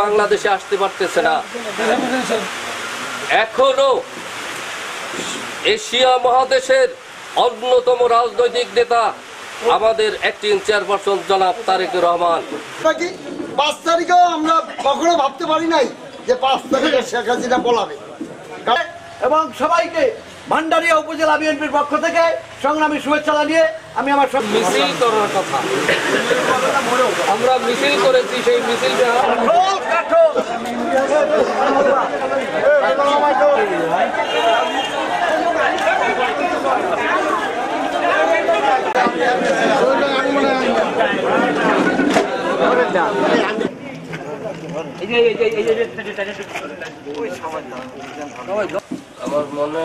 বাংলাদেশে আসতে পারতেছে না। এখনো এশিয়া মহাদেশের অন্যতম রাজনৈতিক নেতা আমাদের অ্যাক্টিং চেয়ারপারসন জনাব তারেকুর রহমান। 5 তারিখেও আমরা কখনো ভাবতে পারি নাই যে 5 তারিখে শেখ হাসিনা বলাবে। এবং সবাইকে ভান্ডারিয়া উপজেলা বিএনপির পক্ষ থেকে সংগ্রামী শুভেচ্ছা জানিয়ে আমি আমার মিছিল করার কথা আমরা মিছিল করেছি, সেই মিছিল আমার মনে